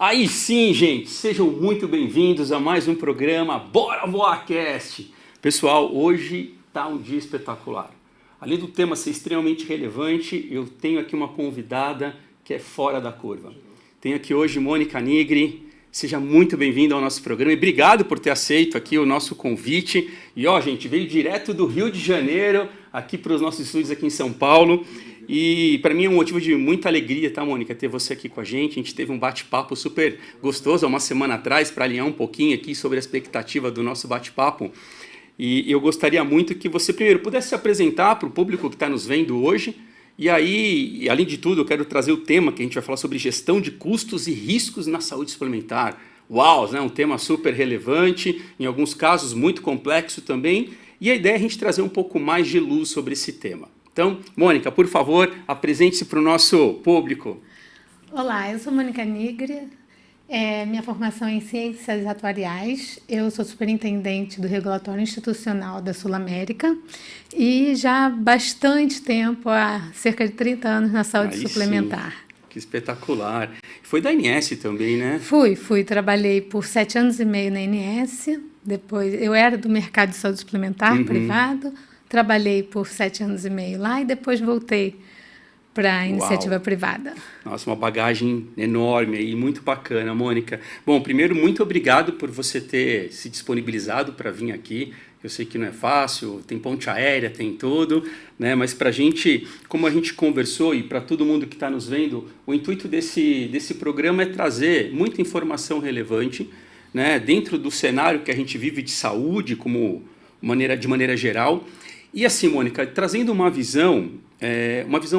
Aí sim, gente, sejam muito bem-vindos a mais um programa Bora VoarCast. Pessoal, hoje tá um dia espetacular. Além do tema ser extremamente relevante, eu tenho aqui uma convidada que é fora da curva. Tenho aqui hoje Mônica Nigri. Seja muito bem-vinda ao nosso programa e obrigado por ter aceito aqui o nosso convite. E ó, gente, veio direto do Rio de Janeiro aqui para os nossos estúdios aqui em São Paulo. E para mim é um motivo de muita alegria, tá, Mônica, ter você aqui com a gente. A gente teve um bate-papo super gostoso há uma semana atrás para alinhar um pouquinho aqui sobre a expectativa do nosso bate-papo. E eu gostaria muito que você primeiro pudesse se apresentar para o público que está nos vendo hoje. E aí, além de tudo, eu quero trazer o tema que a gente vai falar sobre gestão de custos e riscos na saúde suplementar. Uau, né? Um tema super relevante, em alguns casos muito complexo também. E a ideia é a gente trazer um pouco mais de luz sobre esse tema. Então, Mônica, por favor, apresente-se para o nosso público. Olá, eu sou Mônica Nigri, minha formação é em Ciências Atuariais, eu sou superintendente do Regulatório Institucional da Sul América e já há bastante tempo, há cerca de 30 anos, na saúde suplementar. Sim. Que espetacular. Foi da INS também, né? Trabalhei por 7 anos e meio na INS, depois eu era do mercado de saúde suplementar privado. Trabalhei por 7 anos e meio lá e depois voltei para a iniciativa privada. Nossa, uma bagagem enorme e muito bacana, Mônica. Bom, primeiro, muito obrigado por você ter se disponibilizado para vir aqui. Eu sei que não é fácil, tem ponte aérea, tem tudo, né? Mas para a gente, como a gente conversou e para todo mundo que está nos vendo, o intuito desse programa é trazer muita informação relevante, né? Dentro do cenário que a gente vive de saúde, de maneira geral. E assim, Mônica, trazendo uma visão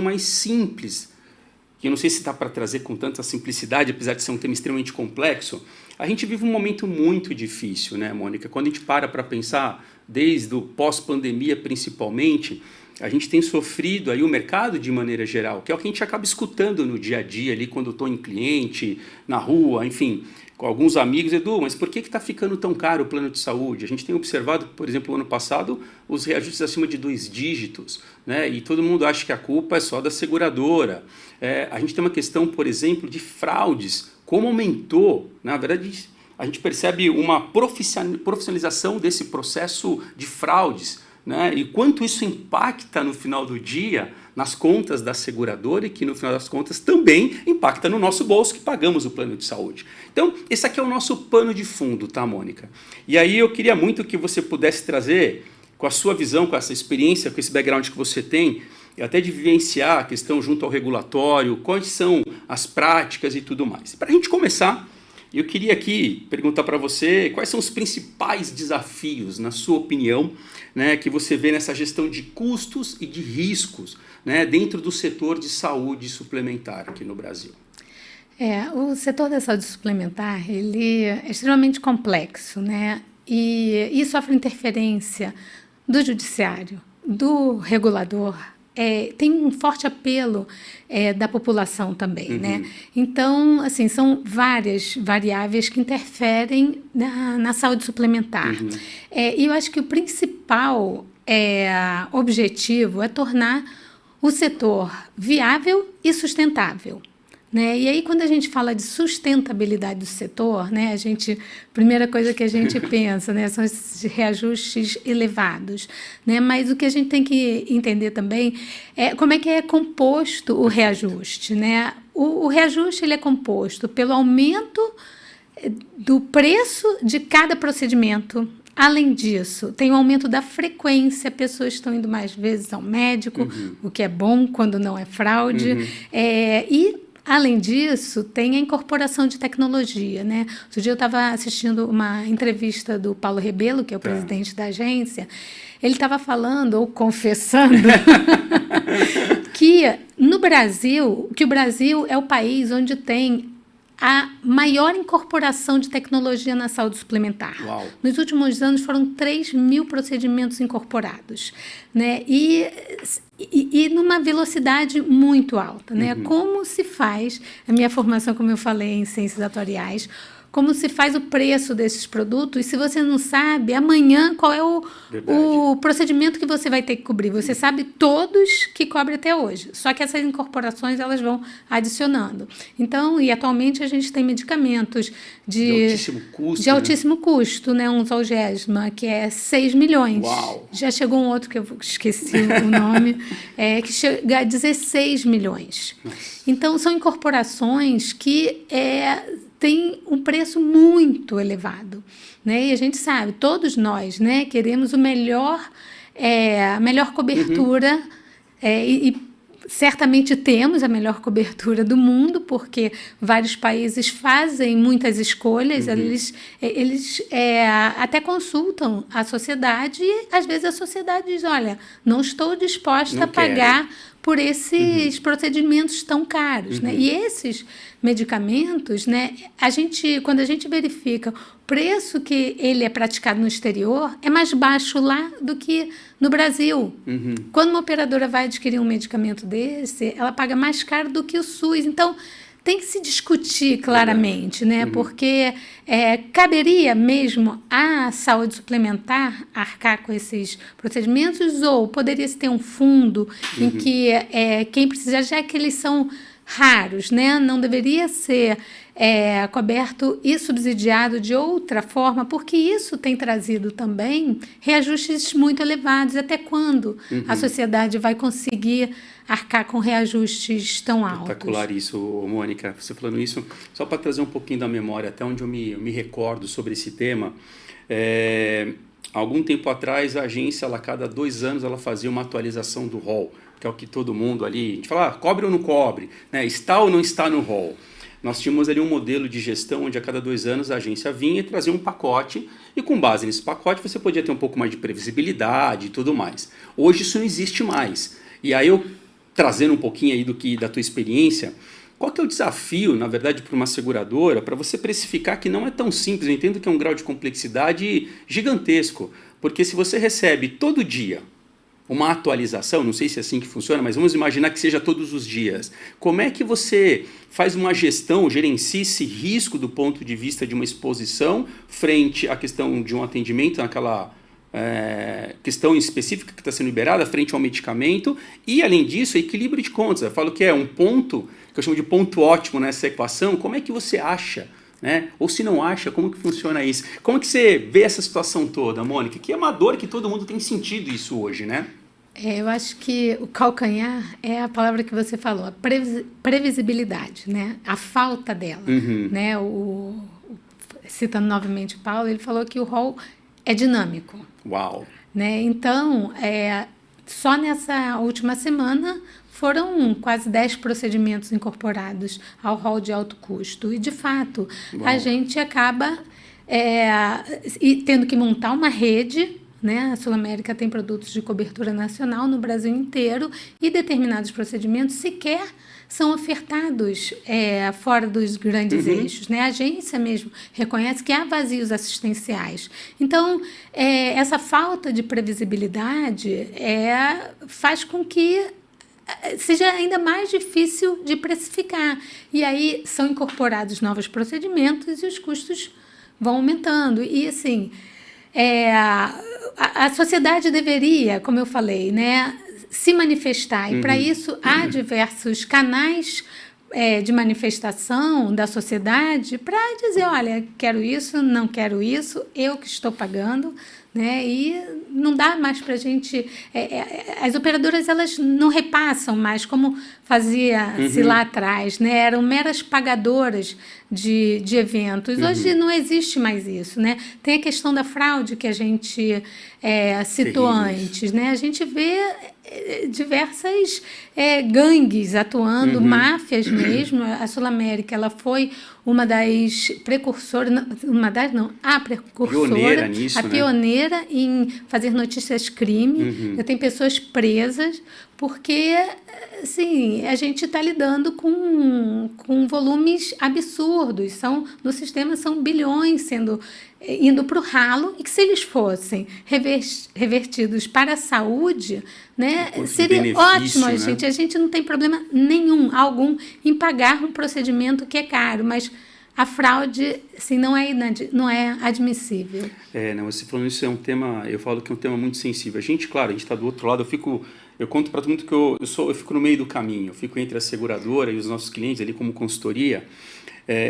mais simples, que eu não sei se dá para trazer com tanta simplicidade, apesar de ser um tema extremamente complexo, a gente vive um momento muito difícil, né, Mônica? Quando a gente para pensar, desde o pós-pandemia principalmente, a gente tem sofrido aí o mercado de maneira geral, que é o que a gente acaba escutando no dia a dia, ali quando eu estou em cliente, na rua, enfim, com alguns amigos. Edu, mas por que está ficando tão caro o plano de saúde? A gente tem observado, por exemplo, no ano passado, os reajustes acima de 2 dígitos, né? E todo mundo acha que a culpa é só da seguradora. A gente tem uma questão, por exemplo, de fraudes. Como aumentou, na verdade, a gente percebe uma profissionalização desse processo de fraudes, né? E quanto isso impacta no final do dia nas contas da seguradora e que no final das contas também impacta no nosso bolso que pagamos o plano de saúde. Então, esse aqui é o nosso pano de fundo, tá, Mônica? E aí eu queria muito que você pudesse trazer, com a sua visão, com essa experiência, com esse background que você tem, e até de vivenciar a questão junto ao regulatório, quais são as práticas e tudo mais. Para a gente começar, eu queria aqui perguntar para você quais são os principais desafios, na sua opinião, né, que você vê nessa gestão de custos e de riscos, né, dentro do setor de saúde suplementar aqui no Brasil. O setor da saúde suplementar ele é extremamente complexo, né, e sofre interferência do judiciário, do regulador. Tem um forte apelo da população também, né? Então, assim, são várias variáveis que interferem na saúde suplementar. E eu acho que o principal objetivo é tornar o setor viável e sustentável, né? E aí, quando a gente fala de sustentabilidade do setor, né, primeira coisa que a gente pensa, né, são esses reajustes elevados, né? Mas o que a gente tem que entender também é como é que é composto o reajuste, né? O reajuste ele é composto pelo aumento do preço de cada procedimento. Além disso, tem o aumento da frequência, pessoas estão indo mais vezes ao médico, o que é bom quando não é fraude, além disso, tem a incorporação de tecnologia, né? Outro dia eu estava assistindo uma entrevista do Paulo Rebelo, que é o presidente da agência. Ele estava falando, ou confessando, que no Brasil, que o Brasil é o país onde tem a maior incorporação de tecnologia na saúde suplementar. Uau. Nos últimos anos foram 3.000 procedimentos incorporados, né? E numa velocidade muito alta, né? Como se faz, a minha formação, como eu falei, em ciências atuariais, como se faz o preço desses produtos, e se você não sabe, amanhã qual é o procedimento que você vai ter que cobrir. Você sabe todos que cobre até hoje, só que essas incorporações elas vão adicionando. Então, e atualmente a gente tem medicamentos de altíssimo custo, né? Um Zolgensma, que é 6 milhões. Uau. Já chegou um outro que eu esqueci o nome, que chega a 16 milhões. Nossa. Então, são incorporações que têm um preço muito elevado, né? E a gente sabe, todos nós, né, queremos a melhor cobertura, e certamente temos a melhor cobertura do mundo, porque vários países fazem muitas escolhas, eles até consultam a sociedade e, às vezes, a sociedade diz, olha, não estou disposta a pagar por esses procedimentos tão caros. Né? E esses medicamentos, né, quando a gente verifica o preço que ele é praticado no exterior, é mais baixo lá do que no Brasil. Quando uma operadora vai adquirir um medicamento desse, ela paga mais caro do que o SUS. Então, tem que se discutir claramente, né? Porque caberia mesmo à saúde suplementar arcar com esses procedimentos, ou poderia-se ter um fundo em que quem precisa, já que eles são raros, né? Não deveria ser coberto e subsidiado de outra forma, porque isso tem trazido também reajustes muito elevados. Até quando a sociedade vai conseguir arcar com reajustes tão altos? Espetacular isso, Mônica. Você falando isso, só para trazer um pouquinho da memória, até onde eu me recordo sobre esse tema. Algum tempo atrás, a agência, a cada 2 anos, ela fazia uma atualização do rol, que é o que todo mundo ali... A gente fala, cobre ou não cobre? Né? Está ou não está no rol? Nós tínhamos ali um modelo de gestão onde a cada 2 anos a agência vinha e trazia um pacote, e com base nesse pacote você podia ter um pouco mais de previsibilidade e tudo mais. Hoje isso não existe mais. E aí eu, trazendo um pouquinho aí da tua experiência, qual que é o desafio, na verdade, para uma seguradora, para você precificar, que não é tão simples? Eu entendo que é um grau de complexidade gigantesco, porque se você recebe todo dia uma atualização, não sei se é assim que funciona, mas vamos imaginar que seja todos os dias. Como é que você faz uma gestão, gerencia esse risco do ponto de vista de uma exposição frente à questão de um atendimento naquela questão específica que está sendo liberada, frente ao medicamento, e além disso, equilíbrio de contas. Eu falo que é um ponto, que eu chamo de ponto ótimo nessa equação. Como é que você acha, né? Ou se não acha, como que funciona isso? Como que você vê essa situação toda, Mônica? Que é uma dor que todo mundo tem sentido isso hoje, né? Eu acho que o calcanhar é a palavra que você falou, a previsibilidade, né? A falta dela. Né? Citando novamente o Paulo, ele falou que o rol é dinâmico. Uau! Né? Então, só nessa última semana foram quase 10 procedimentos incorporados ao rol de alto custo. E, de fato, a gente acaba tendo que montar uma rede, né? A Sul América tem produtos de cobertura nacional no Brasil inteiro, e determinados procedimentos sequer são ofertados fora dos grandes eixos. Né? A agência mesmo reconhece que há vazios assistenciais. Então, essa falta de previsibilidade faz com que seja ainda mais difícil de precificar. E aí são incorporados novos procedimentos e os custos vão aumentando. E, assim, a sociedade deveria, como eu falei, né, se manifestar. E, para isso, há diversos canais de manifestação da sociedade para dizer, olha, quero isso, não quero isso, eu que estou pagando. Né? E não dá mais para a gente... as operadoras, elas não repassam mais como fazia-se lá atrás, né? Eram meras pagadoras de eventos. Hoje não existe mais isso. Né? Tem a questão da fraude que a gente citou antes. Né? A gente vê diversas gangues atuando, máfias mesmo. A Sul América, ela foi uma das precursoras, a precursora, pioneira nisso, a pioneira em fazer notícias crime. Já tem pessoas presas porque, assim, a gente está lidando com volumes absurdos. No sistema são bilhões indo para o ralo, e que, se eles fossem revertidos para a saúde, né, seria ótimo, né? A gente não tem problema algum em pagar um procedimento que é caro, mas a fraude, assim, não é admissível. Não, você falando isso é um tema, eu falo que é um tema muito sensível. Claro, a gente está do outro lado, eu conto para todo mundo que eu fico no meio do caminho, eu fico entre a seguradora e os nossos clientes ali como consultoria.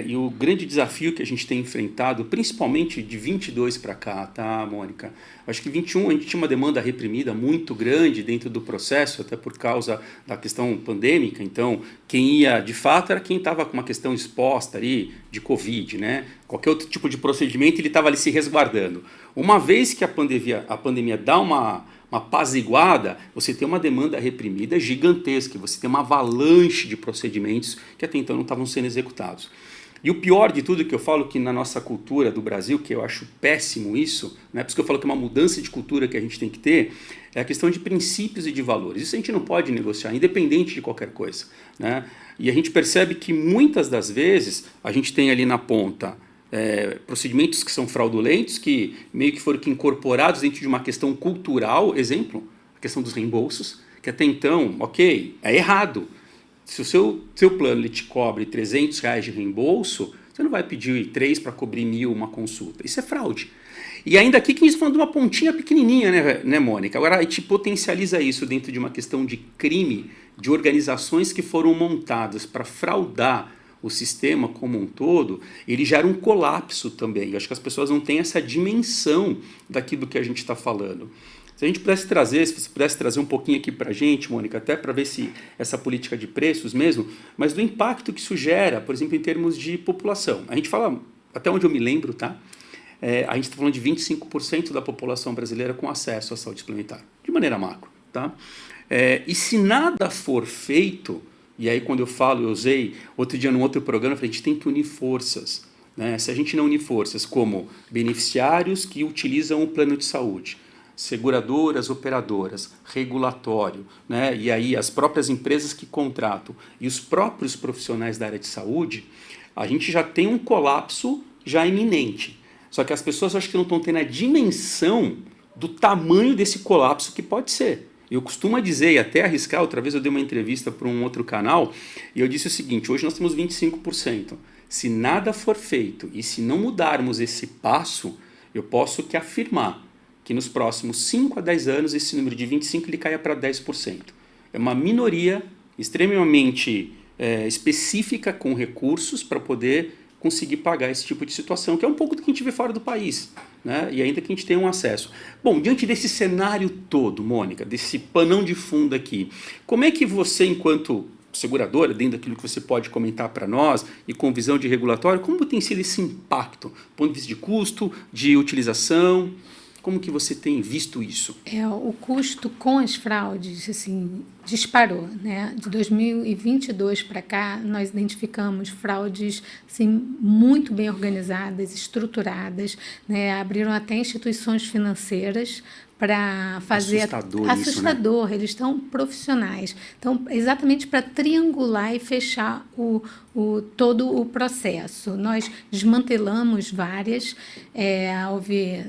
E o grande desafio que a gente tem enfrentado, principalmente de 22 para cá, tá, Mônica? Acho que 21 a gente tinha uma demanda reprimida muito grande dentro do processo, até por causa da questão pandêmica. Então, quem ia de fato era quem estava com uma questão exposta ali de Covid, né? Qualquer outro tipo de procedimento, ele estava ali se resguardando. Uma vez que a pandemia dá uma apaziguada, você tem uma demanda reprimida gigantesca, você tem uma avalanche de procedimentos que até então não estavam sendo executados. E o pior de tudo que eu falo que na nossa cultura do Brasil, que eu acho péssimo isso, né, por isso que eu falo que é uma mudança de cultura que a gente tem que ter, é a questão de princípios e de valores. Isso a gente não pode negociar, independente de qualquer coisa, né? E a gente percebe que muitas das vezes a gente tem ali na ponta procedimentos que são fraudulentos, que meio que foram incorporados dentro de uma questão cultural, exemplo, a questão dos reembolsos, que até então, ok, é errado. Se o seu plano ele te cobre R$300 de reembolso, você não vai pedir 3 para cobrir 1.000 uma consulta. Isso é fraude. E ainda aqui que a gente está falando de uma pontinha pequenininha, né, Mônica? Agora a gente potencializa isso dentro de uma questão de crime, de organizações que foram montadas para fraudar o sistema como um todo, ele gera um colapso também. Eu acho que as pessoas não têm essa dimensão daquilo que a gente está falando. Se a gente pudesse trazer, se você pudesse trazer um pouquinho aqui para a gente, Mônica, até para ver se essa política de preços mesmo, mas do impacto que isso gera, por exemplo, em termos de população. A gente fala, até onde eu me lembro, tá? A gente está falando de 25% da população brasileira com acesso à saúde suplementar, de maneira macro, tá? E se nada for feito, e aí quando eu usei outro dia num outro programa, eu falei, a gente tem que unir forças, né? Se a gente não unir forças como beneficiários que utilizam o plano de saúde, seguradoras, operadoras, regulatório, né? E aí as próprias empresas que contratam e os próprios profissionais da área de saúde, a gente já tem um colapso já iminente. Só que as pessoas acho que não estão tendo a dimensão do tamanho desse colapso que pode ser. Eu costumo dizer, e até arriscar, outra vez eu dei uma entrevista para um outro canal, e eu disse o seguinte, hoje nós temos 25%. Se nada for feito e se não mudarmos esse passo, eu posso que afirmar que nos próximos 5 a 10 anos esse número de 25% ele caia para 10%. É uma minoria extremamente específica com recursos para poder conseguir pagar esse tipo de situação, que é um pouco do que a gente vê fora do país, né? E ainda que a gente tenha um acesso. Bom, diante desse cenário todo, Mônica, desse panão de fundo aqui, como é que você, enquanto seguradora, dentro daquilo que você pode comentar para nós e com visão de regulatório, como tem sido esse impacto, do ponto de vista de custo, de utilização? Como que você tem visto isso? O custo com as fraudes assim, disparou, né? De 2022 para cá, nós identificamos fraudes assim, muito bem organizadas, estruturadas, né? Abriram até instituições financeiras para fazer... Assustador, isso, né? Eles estão profissionais. Então, exatamente para triangular e fechar todo o processo. Nós desmantelamos várias, houve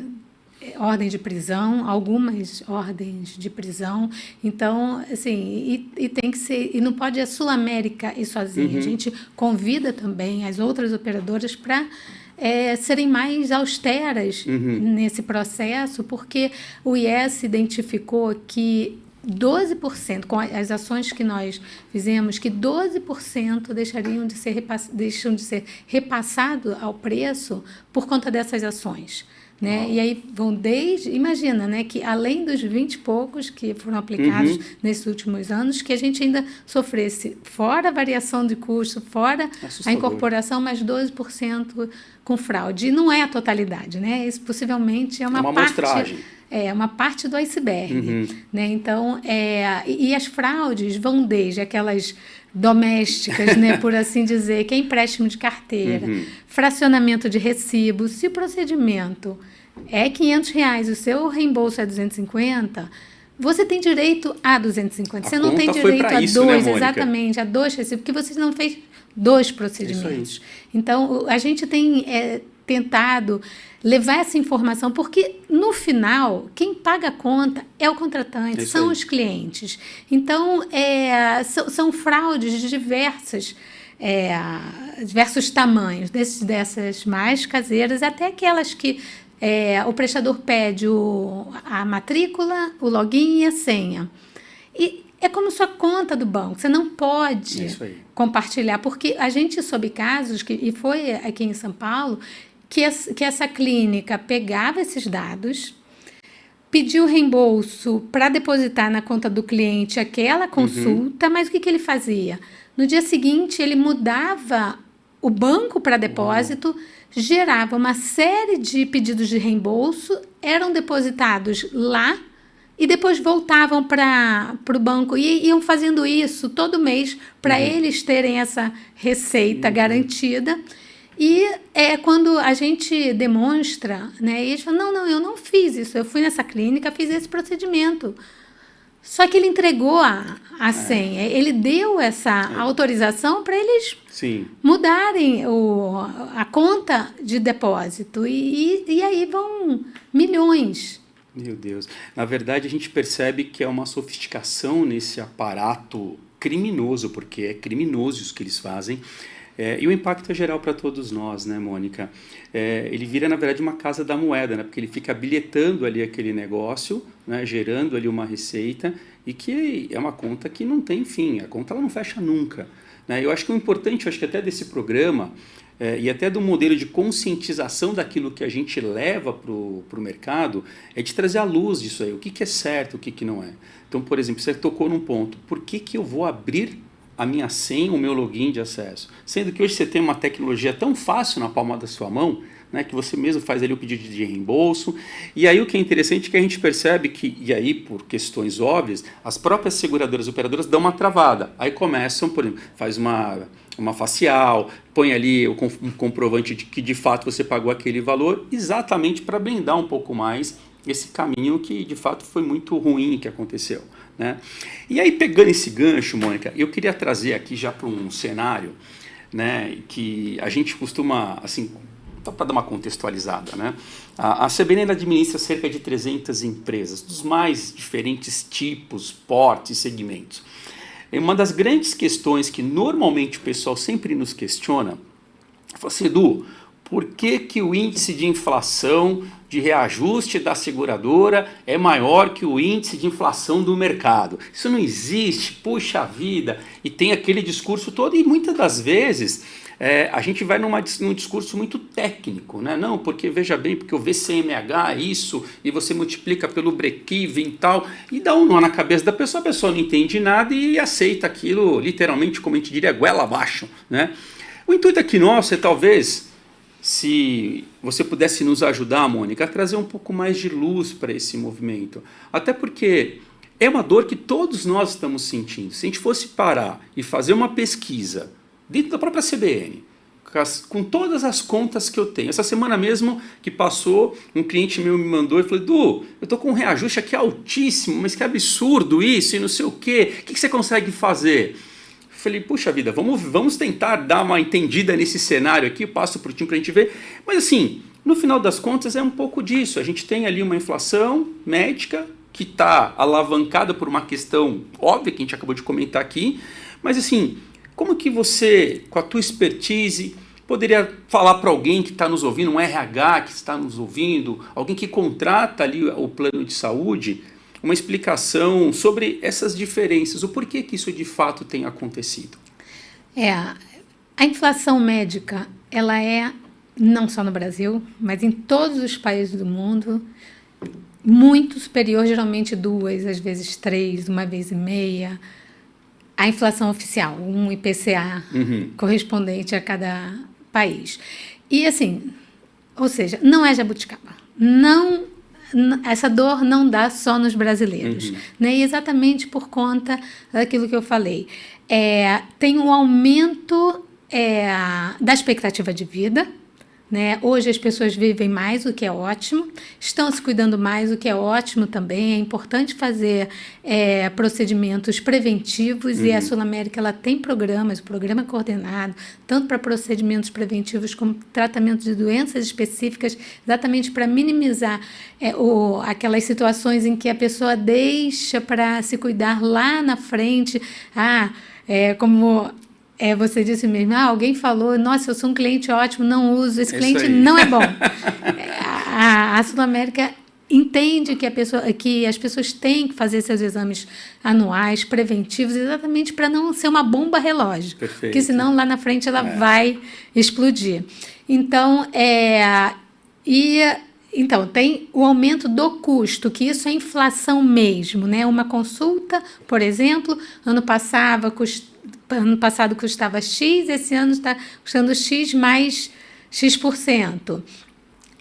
ordem de prisão, algumas ordens de prisão. Então, assim, e tem que ser, e não pode a Sul América ir sozinha. A gente convida também as outras operadoras para serem mais austeras nesse processo, porque o IES identificou que 12%, com as ações que nós fizemos, que 12% deixam de ser repassado ao preço por conta dessas ações. Né? E aí vão imagina, né, que além dos 20 e poucos que foram aplicados nesses últimos anos, que a gente ainda sofresse, fora a variação de custo, fora a incorporação, mais 12% com fraude. E não é a totalidade, né? Isso possivelmente é uma parte... amostragem. É uma parte do iceberg. Né? Então, e as fraudes vão desde aquelas domésticas, né, por assim dizer, que é empréstimo de carteira, fracionamento de recibo. Se o procedimento é R$500, o seu reembolso é 250, você tem direito a 250. Você não tem direito a isso, dois, né, exatamente, a 2 recibos, porque você não fez 2 procedimentos. Então, a gente tem tentado levar essa informação, porque no final, quem paga a conta é o contratante, são os clientes. Então, são fraudes diversas diversos tamanhos, dessas mais caseiras, até aquelas que o prestador pede a matrícula, o login e a senha. E é como sua conta do banco, você não pode compartilhar, porque a gente soube casos, e foi aqui em São Paulo, que essa clínica pegava esses dados, pediu reembolso para depositar na conta do cliente aquela consulta, mas o que ele fazia? No dia seguinte, ele mudava o banco para depósito, gerava uma série de pedidos de reembolso, eram depositados lá e depois voltavam para o banco. E iam fazendo isso todo mês para eles terem essa receita garantida. E quando a gente demonstra, né, eles falam, não, eu não fiz isso, eu fui nessa clínica, fiz esse procedimento. Só que ele entregou a senha, ele deu essa autorização para eles mudarem a conta de depósito. E aí vão milhões. Meu Deus. Na verdade, a gente percebe que é uma sofisticação nesse aparato criminoso, porque é criminoso isso que eles fazem. E o impacto é geral para todos nós, né, Mônica? Ele vira, na verdade, uma casa da moeda, né? Porque ele fica bilhetando ali aquele negócio, né? Gerando ali uma receita, e que é uma conta que não tem fim, a conta ela não fecha nunca. Né? Eu acho que o importante, eu acho que até desse programa, e até do modelo de conscientização daquilo que a gente leva para o mercado, é de trazer à luz disso aí, o que é certo, o que não é. Então, por exemplo, você tocou num ponto, por que eu vou abrir a minha senha, o meu login de acesso? Sendo que hoje você tem uma tecnologia tão fácil na palma da sua mão, né, que você mesmo faz ali o pedido de reembolso. E aí o que é interessante é que a gente percebe que, e aí por questões óbvias, as próprias seguradoras e operadoras dão uma travada. Aí começam, por exemplo, faz uma facial, põe ali um comprovante de que de fato você pagou aquele valor, exatamente para blindar um pouco mais esse caminho que de fato foi muito ruim que aconteceu. Né? E aí, pegando esse gancho, Mônica, eu queria trazer aqui já para um cenário, né, que a gente costuma, assim, para dar uma contextualizada, né? A CBN administra cerca de 300 empresas, dos mais diferentes tipos, portes, segmentos. E uma das grandes questões que normalmente o pessoal sempre nos questiona, fala assim, Edu, por que o índice de inflação de reajuste da seguradora é maior que o índice de inflação do mercado? Isso não existe, puxa vida, e tem aquele discurso todo, e muitas das vezes a gente vai num discurso muito técnico, né? Não, porque veja bem, porque o VCMH é isso, e você multiplica pelo break-even e tal, e dá um nó na cabeça da pessoa, a pessoa não entende nada e aceita aquilo, literalmente, como a gente diria, goela abaixo, né? O intuito aqui nosso é talvez, se você pudesse nos ajudar, Mônica, a trazer um pouco mais de luz para esse movimento. Até porque é uma dor que todos nós estamos sentindo. Se a gente fosse parar e fazer uma pesquisa dentro da própria CBN, com todas as contas que eu tenho. Essa semana mesmo que passou, um cliente meu me mandou e falou, Edu, eu estou com um reajuste aqui altíssimo, mas que absurdo isso e não sei o quê. O que você consegue fazer? Falei, puxa vida, vamos tentar dar uma entendida nesse cenário aqui, passo para o time para a gente ver. Mas assim, no final das contas é um pouco disso. A gente tem ali uma inflação médica que está alavancada por uma questão óbvia que a gente acabou de comentar aqui. Mas assim, como que você, com a tua expertise, poderia falar para alguém que está nos ouvindo, um RH que está nos ouvindo, alguém que contrata ali o plano de saúde, uma explicação sobre essas diferenças, o porquê que isso de fato tem acontecido? A inflação médica, ela é, não só no Brasil, mas em todos os países do mundo, muito superior, geralmente 2, às vezes 3, 1,5 vezes, a inflação oficial, um IPCA correspondente a cada país. E assim, ou seja, não é jabuticaba, essa dor não dá só nos brasileiros, né? E exatamente por conta daquilo que eu falei. Tem um aumento da expectativa de vida, né? Hoje as pessoas vivem mais, o que é ótimo, estão se cuidando mais, o que é ótimo também. É importante fazer procedimentos preventivos e a Sul América ela tem programas, o programa coordenado, tanto para procedimentos preventivos como tratamento de doenças específicas, exatamente para minimizar aquelas situações em que a pessoa deixa para se cuidar lá na frente, como Você disse mesmo, alguém falou, nossa, eu sou um cliente ótimo, não uso, esse cliente aí. não é bom. A Sul-América entende que as pessoas têm que fazer seus exames anuais, preventivos, exatamente para não ser uma bomba relógio. Perfeito. Porque senão lá na frente ela vai explodir. Então, Então, tem o aumento do custo, que isso é inflação mesmo, né? Uma consulta, por exemplo, ano passado custava X, esse ano está custando X mais X%.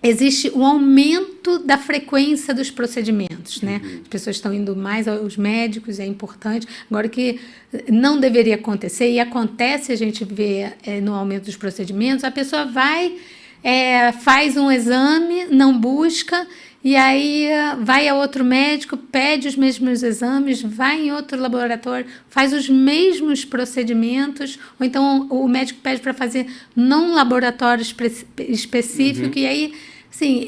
Existe um aumento da frequência dos procedimentos, né? As pessoas estão indo mais aos médicos, é importante. Agora, o que não deveria acontecer, e acontece, a gente vê no aumento dos procedimentos, a pessoa faz um exame, não busca, e aí vai a outro médico, pede os mesmos exames, vai em outro laboratório, faz os mesmos procedimentos, ou então o médico pede para fazer num laboratório específico, e aí, assim,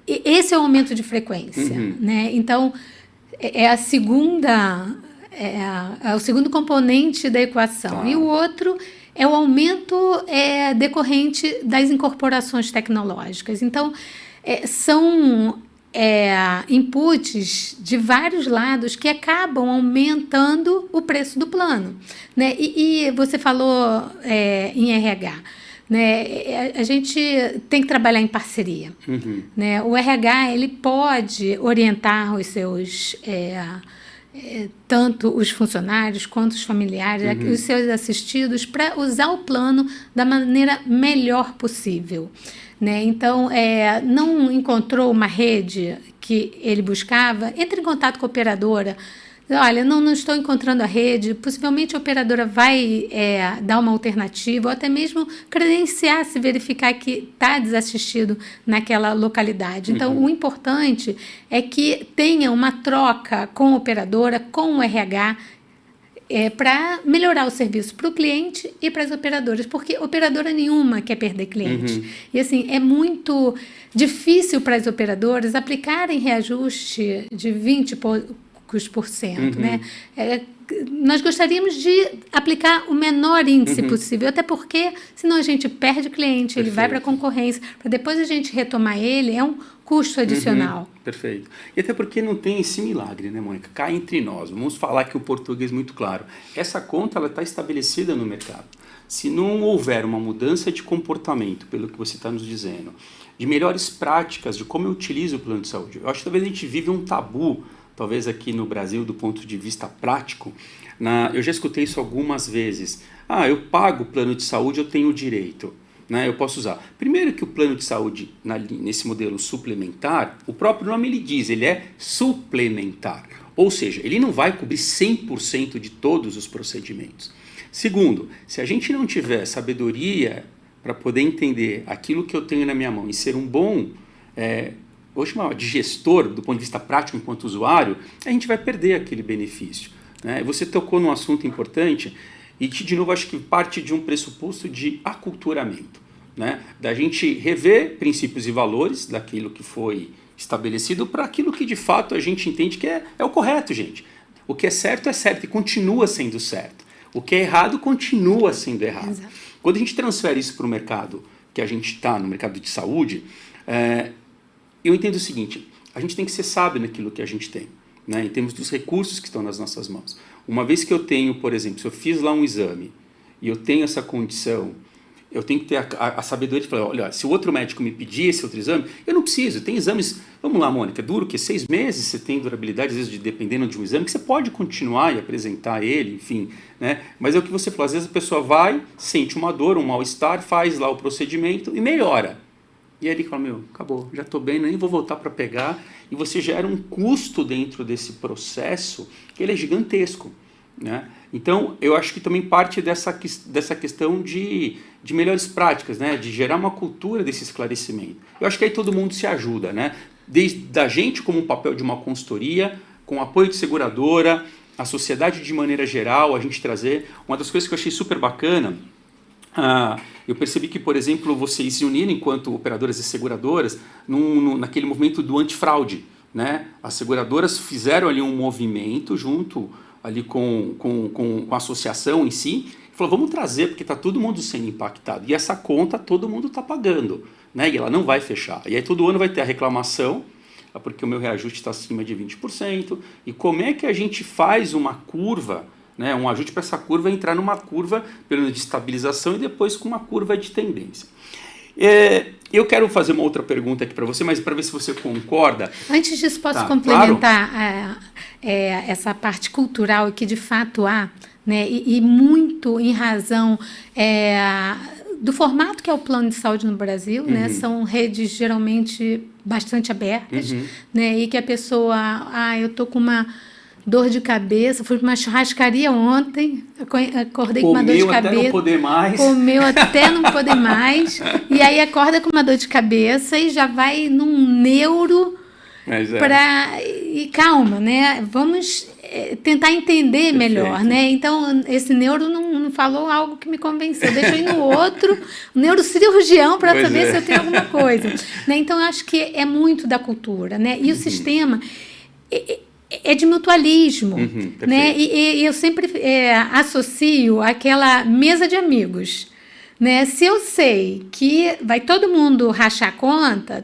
esse é o aumento de frequência, né? Então, é o segundo componente da equação. E o outro é o aumento decorrente das incorporações tecnológicas. Então, são inputs de vários lados que acabam aumentando o preço do plano, né? E você falou em RH. Né? A gente tem que trabalhar em parceria. Né? O RH ele pode orientar os seus... tanto os funcionários quanto os familiares, os seus assistidos, para usar o plano da maneira melhor possível. Né? Então, não encontrou uma rede que ele buscava, entre em contato com a operadora. Olha, não estou encontrando a rede, possivelmente a operadora vai dar uma alternativa, ou até mesmo credenciar, se verificar que está desassistido naquela localidade. Então, o importante é que tenha uma troca com a operadora, com o RH, para melhorar o serviço para o cliente e para as operadoras, porque operadora nenhuma quer perder cliente. E assim, é muito difícil para as operadoras aplicarem reajuste de 20%. Né? Nós gostaríamos de aplicar o menor índice possível, até porque senão a gente perde cliente, ele vai para a concorrência, para depois a gente retomar ele, é um custo adicional. Perfeito. E até porque não tem esse milagre, né, Mônica? Cá entre nós, vamos falar aqui o português muito claro. Essa conta está estabelecida no mercado. Se não houver uma mudança de comportamento, pelo que você está nos dizendo, de melhores práticas de como eu utilizo o plano de saúde, eu acho que talvez a gente vive um tabu, talvez aqui no Brasil, do ponto de vista prático. Eu já escutei isso algumas vezes. Eu pago o plano de saúde, eu tenho o direito. Né? Eu posso usar. Primeiro que o plano de saúde, nesse modelo suplementar, o próprio nome ele diz, ele é suplementar. Ou seja, ele não vai cobrir 100% de todos os procedimentos. Segundo, se a gente não tiver sabedoria para poder entender aquilo que eu tenho na minha mão e ser um bom... vou chamar de gestor, do ponto de vista prático enquanto usuário, a gente vai perder aquele benefício. Né? Você tocou num assunto importante e que, de novo, acho que parte de um pressuposto de aculturamento. Né? Da gente rever princípios e valores daquilo que foi estabelecido para aquilo que, de fato, a gente entende que é o correto, gente. O que é certo e continua sendo certo. O que é errado continua sendo errado. Exato. Quando a gente transfere isso para o mercado, que a gente está no mercado de saúde... eu entendo o seguinte, a gente tem que ser sábio naquilo que a gente tem, né, em termos dos recursos que estão nas nossas mãos. Uma vez que eu tenho, por exemplo, se eu fiz lá um exame e eu tenho essa condição, eu tenho que ter a sabedoria de falar, olha, se o outro médico me pedir esse outro exame, eu não preciso, tem exames, vamos lá, Mônica, duro que 6 meses você tem durabilidade, às vezes dependendo de um exame, que você pode continuar e apresentar ele, enfim, né, mas é o que você falou, às vezes a pessoa vai, sente uma dor, um mal-estar, faz lá o procedimento e melhora. E aí ele fala, acabou, já estou bem, nem vou voltar para pegar. E você gera um custo dentro desse processo que ele é gigantesco. Né? Então, eu acho que também parte dessa questão de melhores práticas, né? De gerar uma cultura desse esclarecimento. Eu acho que aí todo mundo se ajuda, né? Desde a gente como um papel de uma consultoria, com apoio de seguradora, a sociedade de maneira geral, a gente trazer. Uma das coisas que eu achei super bacana... eu percebi que, por exemplo, vocês se uniram enquanto operadoras e seguradoras naquele movimento do antifraude. Né? As seguradoras fizeram ali um movimento junto ali com a associação em si falou, vamos trazer, porque está todo mundo sendo impactado. E essa conta todo mundo está pagando, né? E ela não vai fechar. E aí todo ano vai ter a reclamação, porque o meu reajuste está acima de 20%. E como é que a gente faz uma curva, né, um ajuste para essa curva entrar numa curva pelo de estabilização e depois com uma curva de tendência? Eu quero fazer uma outra pergunta aqui para você, mas para ver se você concorda. Antes disso, posso complementar essa parte cultural que de fato há, né, e muito em razão do formato que é o plano de saúde no Brasil, né? São redes geralmente bastante abertas, né? E que a pessoa, eu tô com uma dor de cabeça, fui para uma churrascaria ontem, acordei com uma dor de cabeça. Comeu até não poder mais. Comeu até não poder mais, e aí acorda com uma dor de cabeça e já vai num neuro e calma, né? Vamos tentar entender melhor, né? Então, esse neuro não falou algo que me convenceu. Deixa eu ir no outro, neurocirurgião, para saber se eu tenho alguma coisa. Né? Então, eu acho que é muito da cultura, né? E o sistema é de mutualismo, né? E eu sempre associo aquela mesa de amigos, né? Se eu sei que vai todo mundo rachar a conta,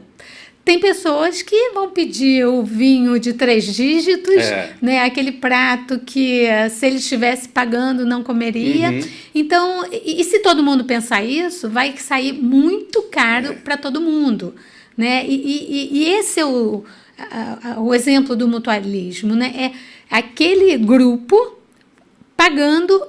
tem pessoas que vão pedir o vinho de 3 dígitos, né? Aquele prato que, se ele estivesse pagando, não comeria. Então, e se todo mundo pensar isso, vai sair muito caro para todo mundo, né? E esse é o exemplo do mutualismo, né? É aquele grupo pagando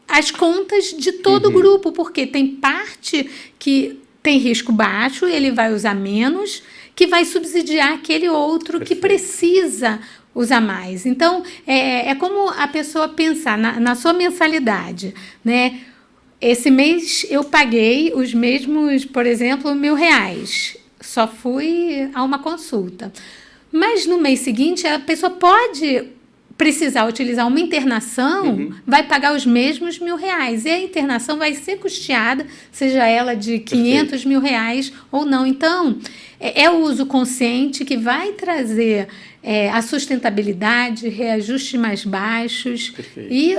as contas de todo o grupo, porque tem parte que tem risco baixo, ele vai usar menos, que vai subsidiar aquele outro que precisa usar mais. Então, é como a pessoa pensar na sua mensalidade, né? Esse mês eu paguei os mesmos, por exemplo, R$1.000. Só fui a uma consulta. Mas no mês seguinte, a pessoa pode precisar utilizar uma internação, vai pagar os mesmos R$1.000. E a internação vai ser custeada, seja ela de R$500 mil ou não. Então, é o uso consciente que vai trazer a sustentabilidade, reajustes mais baixos e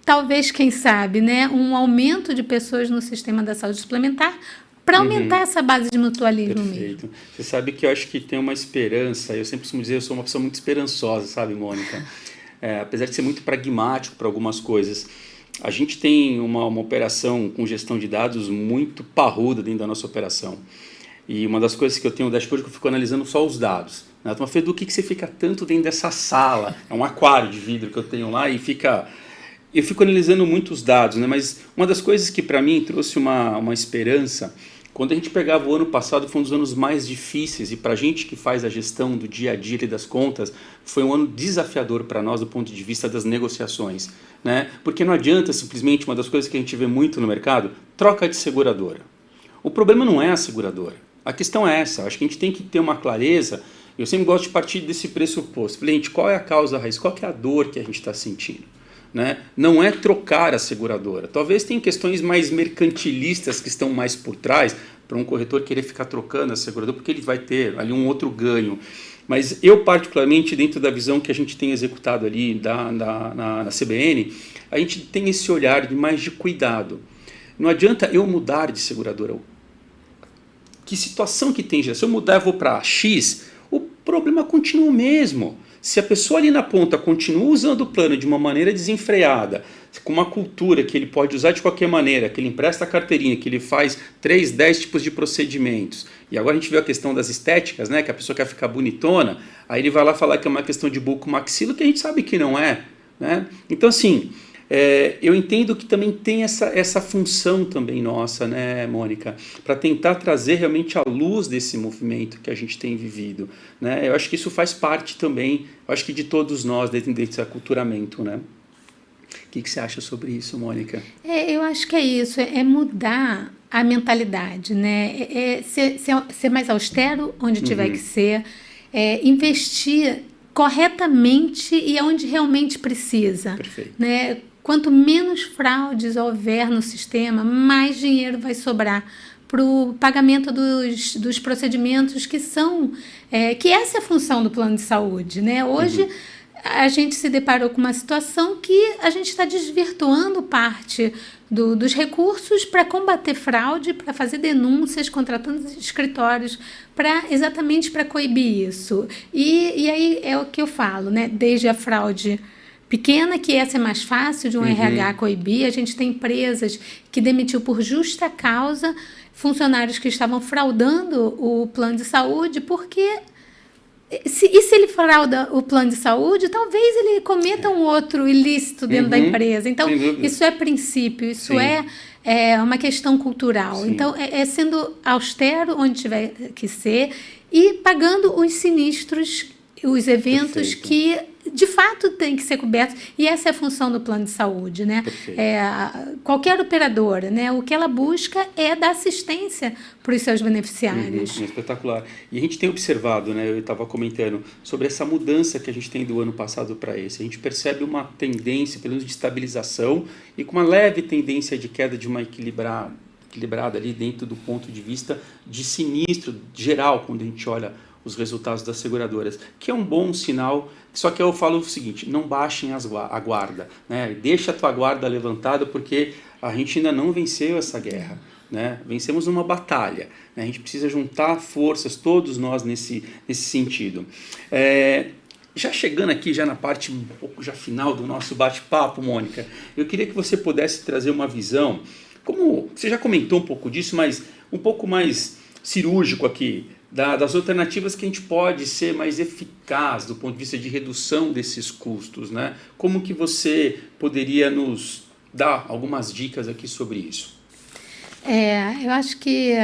talvez, quem sabe, né, um aumento de pessoas no sistema da saúde suplementar para aumentar essa base de mutualismo mesmo. Você sabe que eu acho que tem uma esperança, eu sempre costumo dizer, eu sou uma pessoa muito esperançosa, sabe, Mônica? Apesar de ser muito pragmático para algumas coisas, a gente tem uma operação com gestão de dados muito parruda dentro da nossa operação. E uma das coisas que eu tenho no dashboard é que eu fico analisando só os dados. Né? Então, do que você fica tanto dentro dessa sala? É um aquário de vidro que eu tenho lá e eu fico analisando muitos dados, né? Mas uma das coisas que para mim trouxe uma esperança, quando a gente pegava o ano passado, foi um dos anos mais difíceis, e para a gente que faz a gestão do dia a dia e das contas, foi um ano desafiador para nós do ponto de vista das negociações, né? Porque não adianta simplesmente, uma das coisas que a gente vê muito no mercado, troca de seguradora. O problema não é a seguradora, a questão é essa, acho que a gente tem que ter uma clareza. Eu sempre gosto de partir desse pressuposto. Falei, gente, qual é a causa raiz, qual que é a dor que a gente está sentindo? Né? Não é trocar a seguradora. Talvez tenha questões mais mercantilistas que estão mais por trás para um corretor querer ficar trocando a seguradora, porque ele vai ter ali um outro ganho. Mas eu, particularmente, dentro da visão que a gente tem executado ali na CBN, a gente tem esse olhar de mais de cuidado. Não adianta eu mudar de seguradora. Que situação que tem? Se eu mudar, eu vou para X, o problema continua o mesmo. Se a pessoa ali na ponta continua usando o plano de uma maneira desenfreada, com uma cultura que ele pode usar de qualquer maneira, que ele empresta a carteirinha, que ele faz 3, 10 tipos de procedimentos, e agora a gente vê a questão das estéticas, né, que a pessoa quer ficar bonitona, aí ele vai lá falar que é uma questão de bucomaxilo, que a gente sabe que não é. Né? Então, assim, eu entendo que também tem essa função também nossa, né, Mônica, para tentar trazer realmente a luz desse movimento que a gente tem vivido. Né? Eu acho que isso faz parte também, eu acho que de todos nós, dentro desse aculturamento, né? O que você acha sobre isso, Mônica? Eu acho que é isso, é mudar a mentalidade, né? Ser mais austero onde tiver que ser, investir corretamente e onde realmente precisa. Perfeito. Né? Quanto menos fraudes houver no sistema, mais dinheiro vai sobrar para o pagamento dos procedimentos que essa é a função do plano de saúde. Né? Hoje, a gente se deparou com uma situação que a gente está desvirtuando parte dos recursos para combater fraude, para fazer denúncias, contratando escritórios, exatamente para coibir isso. E aí é o que eu falo, né? Desde a fraude pequena, que essa é mais fácil de um RH coibir. A gente tem empresas que demitiu por justa causa funcionários que estavam fraudando o plano de saúde, porque se ele frauda o plano de saúde, talvez ele cometa um outro ilícito dentro da empresa. Então, isso é princípio, isso é uma questão cultural. Sim. Então, é sendo austero onde tiver que ser e pagando os sinistros, os eventos que de fato tem que ser cobertos, e essa é a função do plano de saúde, né? Qualquer operadora, né? O que ela busca é dar assistência para os seus beneficiários. Espetacular. E a gente tem observado, né? Eu estava comentando sobre essa mudança que a gente tem do ano passado para esse. A gente percebe uma tendência, pelo menos de estabilização, e com uma leve tendência de queda de uma equilibrada ali dentro do ponto de vista de sinistro geral, quando a gente olha os resultados das seguradoras, que é um bom sinal. Só que eu falo o seguinte: não baixem a guarda, né? Deixa a tua guarda levantada, porque a gente ainda não venceu essa guerra, né? Vencemos uma batalha, né? A gente precisa juntar forças, todos nós, nesse sentido. Já chegando aqui, já na parte um pouco já final do nosso bate-papo, Mônica, eu queria que você pudesse trazer uma visão, como você já comentou um pouco disso, mas um pouco mais cirúrgico aqui, das alternativas que a gente pode ser mais eficaz do ponto de vista de redução desses custos, né? Como que você poderia nos dar algumas dicas aqui sobre isso? Eu acho que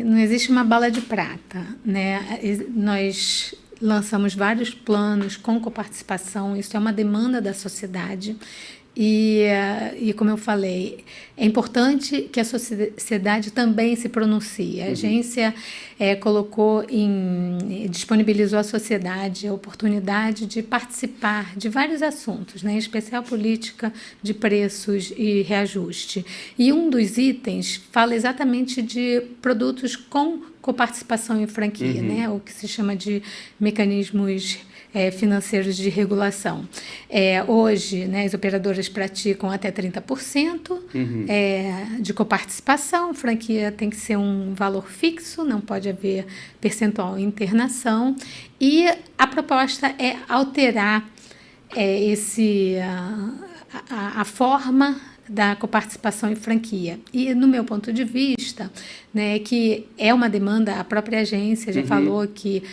não existe uma bala de prata, né? Nós lançamos vários planos com coparticipação, isso é uma demanda da sociedade. E como eu falei, é importante que a sociedade também se pronuncie. A agência disponibilizou à sociedade a oportunidade de participar de vários assuntos, né? Em especial política de preços e reajuste. E um dos itens fala exatamente de produtos com coparticipação em franquia, né? O que se chama de mecanismos financeiros de regulação. Hoje, né, as operadoras praticam até 30% de coparticipação. Franquia tem que ser um valor fixo, não pode haver percentual em internação. E a proposta é alterar a forma da coparticipação em franquia. E, no meu ponto de vista, né, que é uma demanda, a própria agência já falou que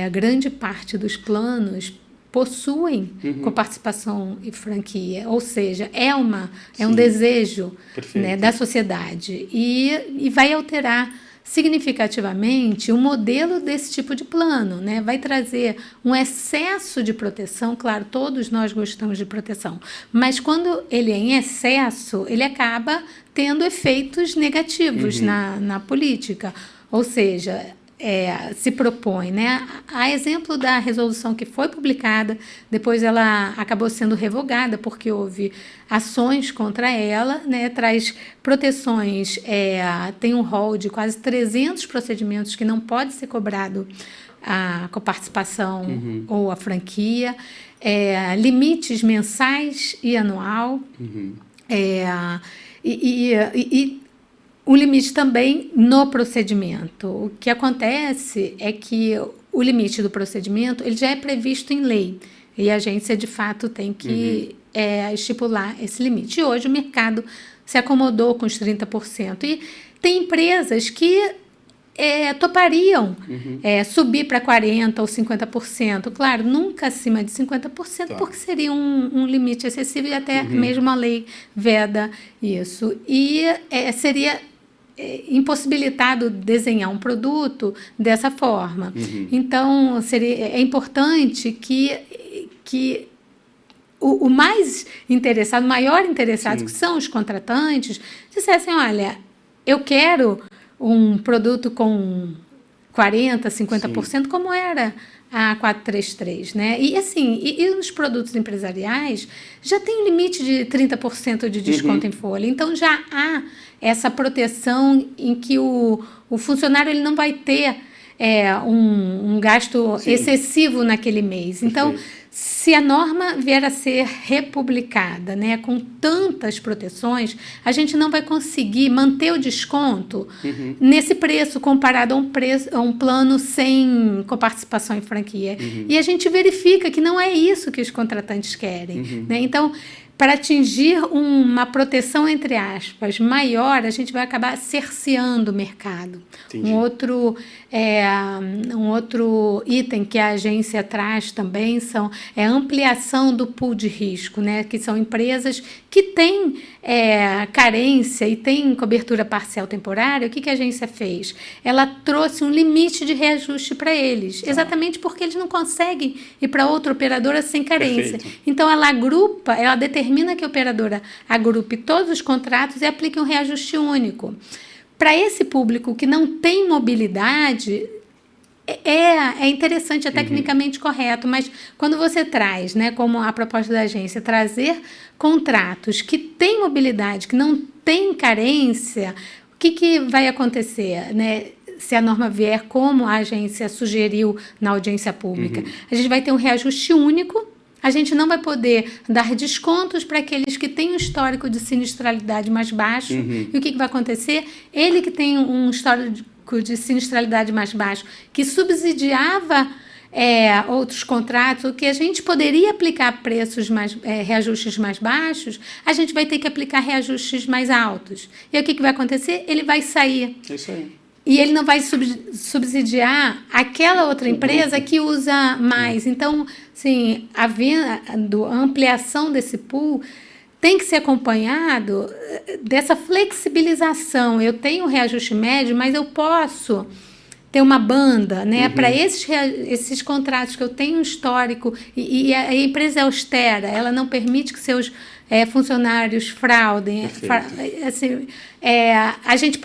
a grande parte dos planos possuem coparticipação e franquia, ou seja, é um desejo, né, da sociedade e vai alterar significativamente o modelo desse tipo de plano, né? Vai trazer um excesso de proteção. Claro, todos nós gostamos de proteção, mas quando ele é em excesso, ele acaba tendo efeitos negativos na política, ou seja, se propõe, né? A exemplo da resolução que foi publicada, depois ela acabou sendo revogada porque houve ações contra ela, né? Traz proteções, tem um rol de quase 300 procedimentos que não pode ser cobrado a coparticipação ou a franquia, limites mensais e anual, o limite também no procedimento. O que acontece é que o limite do procedimento ele já é previsto em lei e a agência, de fato, tem que estipular esse limite. E hoje o mercado se acomodou com os 30%. E tem empresas que topariam subir para 40% ou 50%. Claro, nunca acima de 50%, porque seria um limite excessivo e até mesmo a lei veda isso. E seria impossibilitado desenhar um produto dessa forma. Então, é importante que o mais interessado, o maior interessado, que são os contratantes, dissessem: olha, eu quero um produto com 40%, 50%, como era a 433, né? E assim, e os produtos empresariais já tem um limite de 30% de desconto em folha. Então já há essa proteção em que o funcionário ele não vai ter um gasto Sim. excessivo naquele mês. Então, Perfeito. se a norma vier a ser republicada, né, com tantas proteções, a gente não vai conseguir manter o desconto nesse preço comparado a um plano sem coparticipação em franquia. E a gente verifica que não é isso que os contratantes querem. Né? Então, para atingir uma proteção, entre aspas, maior, a gente vai acabar cerceando o mercado. Entendi. Um outro item que a agência traz também é a ampliação do pool de risco, né? Que são empresas que têm carência e têm cobertura parcial temporária. O que a agência fez? Ela trouxe um limite de reajuste para eles, exatamente porque eles não conseguem ir para outra operadora sem carência. Perfeito. Então, ela determina que a operadora agrupe todos os contratos e aplique um reajuste único. Para esse público que não tem mobilidade, é interessante, é tecnicamente correto, mas quando você traz, né, como a proposta da agência, trazer contratos que têm mobilidade, que não têm carência, o que vai acontecer, né? Se a norma vier como a agência sugeriu na audiência pública, a gente vai ter um reajuste único. A gente não vai poder dar descontos para aqueles que têm um histórico de sinistralidade mais baixo. E o que vai acontecer? Ele que tem um histórico de sinistralidade mais baixo, que subsidiava outros contratos, o que a gente poderia aplicar reajustes mais baixos, a gente vai ter que aplicar reajustes mais altos. E o que vai acontecer? Ele vai sair. É isso aí. E ele não vai subsidiar aquela outra empresa que usa mais. Então, assim, a ampliação desse pool tem que ser acompanhado dessa flexibilização. Eu tenho um reajuste médio, mas eu posso ter uma banda, né, para esses contratos que eu tenho um histórico e a empresa é austera, ela não permite que seus funcionários fraudem. Assim, a gente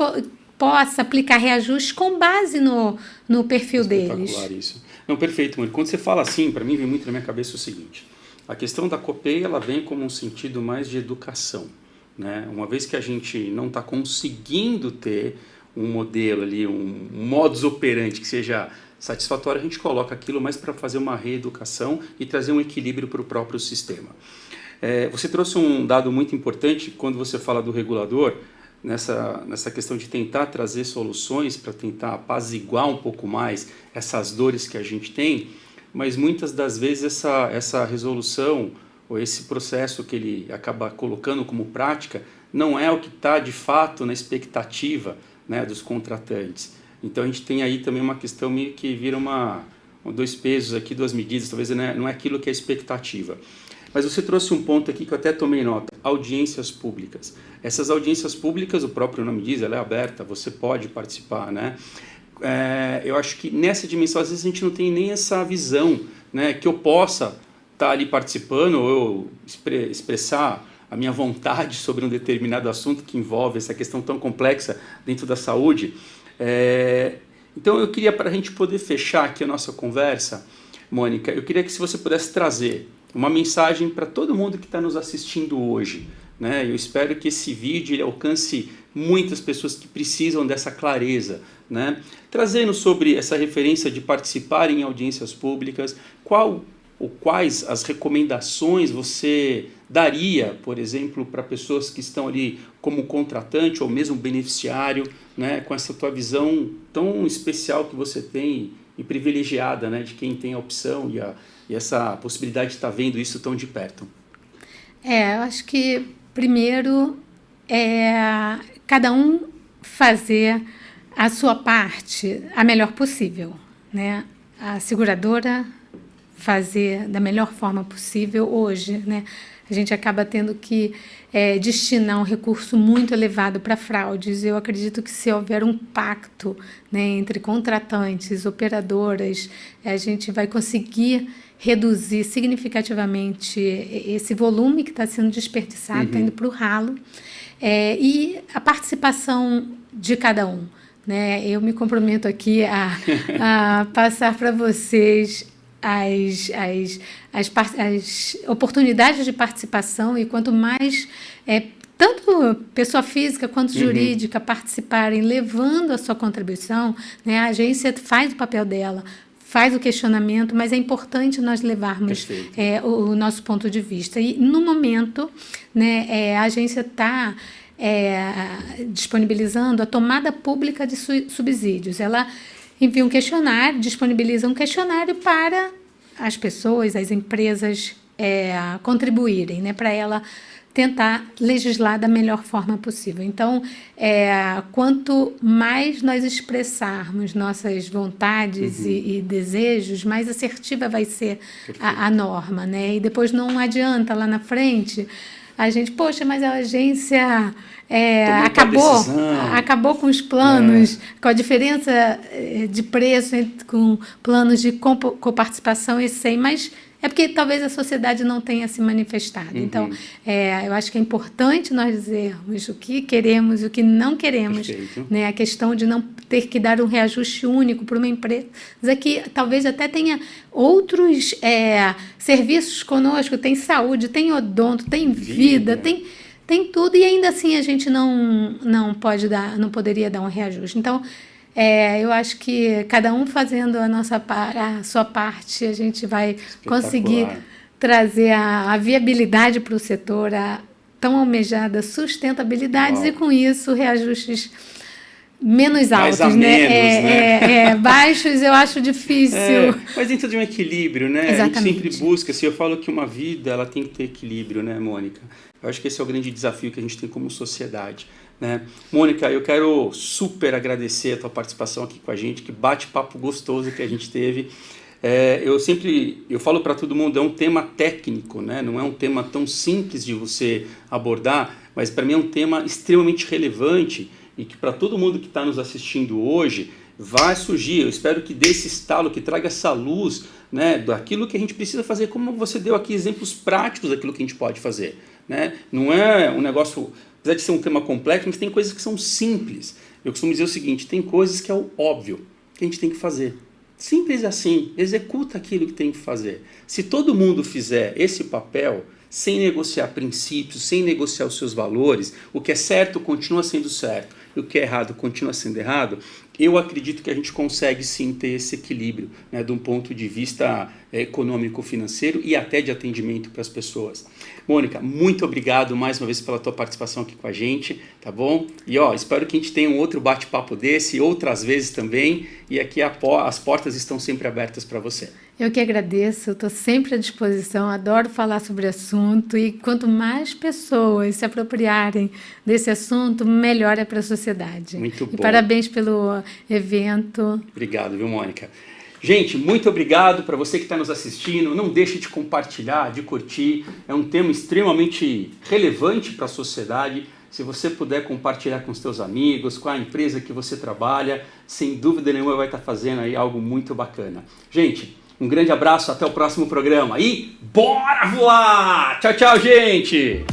possa aplicar reajustes com base no perfil deles. Espetacular isso. Não, perfeito, Mônica. Quando você fala assim, para mim vem muito na minha cabeça o seguinte: a questão da COPEI, ela vem como um sentido mais de educação, né? Uma vez que a gente não está conseguindo ter um modelo ali, um modus operandi que seja satisfatório, a gente coloca aquilo mais para fazer uma reeducação e trazer um equilíbrio para o próprio sistema. Você trouxe um dado muito importante quando você fala do regulador, nessa questão de tentar trazer soluções para tentar apaziguar um pouco mais essas dores que a gente tem, mas muitas das vezes essa resolução ou esse processo que ele acaba colocando como prática não é o que está de fato na expectativa, né, dos contratantes. Então a gente tem aí também uma questão meio que vira dois pesos aqui, duas medidas, talvez não é aquilo que é a expectativa. Mas você trouxe um ponto aqui que eu até tomei nota: audiências públicas. Essas audiências públicas, o próprio nome diz, ela é aberta, você pode participar, né? Eu acho que nessa dimensão, às vezes a gente não tem nem essa visão, né, que eu possa estar ali participando ou eu expressar a minha vontade sobre um determinado assunto que envolve essa questão tão complexa dentro da saúde. Então eu queria, para a gente poder fechar aqui a nossa conversa, Mônica, eu queria que se você pudesse trazer uma mensagem para todo mundo que está nos assistindo hoje, né? Eu espero que esse vídeo ele alcance muitas pessoas que precisam dessa clareza, né? Trazendo sobre essa referência de participar em audiências públicas, quais as recomendações você daria, por exemplo, para pessoas que estão ali como contratante ou mesmo beneficiário, né? Com essa tua visão tão especial que você tem e privilegiada, né? De quem tem a opção e essa possibilidade de estar vendo isso tão de perto. Eu acho que primeiro cada um fazer a sua parte a melhor possível, né? A seguradora fazer da melhor forma possível hoje, né? A gente acaba tendo que destinar um recurso muito elevado para fraudes. Eu acredito que se houver um pacto, né, entre contratantes, operadoras, a gente vai conseguir reduzir significativamente esse volume que está sendo desperdiçado, está indo para o ralo, e a participação de cada um, né? Eu me comprometo aqui a passar para vocês as oportunidades de participação, e quanto mais tanto pessoa física quanto jurídica participarem, levando a sua contribuição, né? A agência faz o papel dela, faz o questionamento, mas é importante nós levarmos o nosso ponto de vista. E, no momento, né, a agência está disponibilizando a tomada pública de subsídios. Ela envia um questionário, disponibiliza um questionário para as pessoas, as empresas contribuírem, né, para ela tentar legislar da melhor forma possível. Então, quanto mais nós expressarmos nossas vontades e desejos, mais assertiva vai ser a norma, né? E depois não adianta lá na frente a gente, poxa, mas a agência acabou com os planos, com a diferença de preço com planos de coparticipação e sem, mas é porque talvez a sociedade não tenha se manifestado. Então, eu acho que é importante nós dizermos o que queremos e o que não queremos. Né? A questão de não ter que dar um reajuste único para uma empresa que talvez até tenha outros serviços conosco, tem saúde, tem odonto, tem vida, tem tudo, e ainda assim a gente não poderia dar um reajuste. Então, eu acho que cada um fazendo a sua parte, a gente vai conseguir trazer a viabilidade para o setor, a tão almejada sustentabilidade, e com isso reajustes menos altos, né? Baixos eu acho difícil. Mas dentro de um equilíbrio, né? Exatamente. A gente sempre busca, eu falo que uma vida ela tem que ter equilíbrio, né, Mônica? Eu acho que esse é o grande desafio que a gente tem como sociedade. Né? Mônica, eu quero super agradecer a tua participação aqui com a gente, que bate-papo gostoso que a gente teve. Eu falo para todo mundo, é um tema técnico, né? Não é um tema tão simples de você abordar, mas para mim é um tema extremamente relevante e que para todo mundo que está nos assistindo hoje vai surgir. Eu espero que dê esse estalo, que traga essa luz, né, daquilo que a gente precisa fazer, como você deu aqui exemplos práticos daquilo que a gente pode fazer. Né? Não é um negócio, apesar de ser um tema complexo, mas tem coisas que são simples. Eu costumo dizer o seguinte, tem coisas que é o óbvio que a gente tem que fazer. Simples assim, executa aquilo que tem que fazer. Se todo mundo fizer esse papel, sem negociar princípios, sem negociar os seus valores, o que é certo continua sendo certo e o que é errado continua sendo errado, eu acredito que a gente consegue sim ter esse equilíbrio, né, de um ponto de vista econômico-financeiro e até de atendimento para as pessoas. Mônica, muito obrigado mais uma vez pela tua participação aqui com a gente, tá bom? E espero que a gente tenha um outro bate-papo desse, outras vezes também, e aqui as portas estão sempre abertas para você. Eu que agradeço, estou sempre à disposição, adoro falar sobre o assunto, e quanto mais pessoas se apropriarem desse assunto, melhor é para a sociedade. Muito bom. E parabéns pelo evento. Obrigado, viu, Mônica? Gente, muito obrigado para você que está nos assistindo. Não deixe de compartilhar, de curtir. É um tema extremamente relevante para a sociedade. Se você puder compartilhar com os seus amigos, com a empresa que você trabalha, sem dúvida nenhuma vai estar fazendo aí algo muito bacana. Gente, um grande abraço, até o próximo programa e bora voar! Tchau, tchau, gente!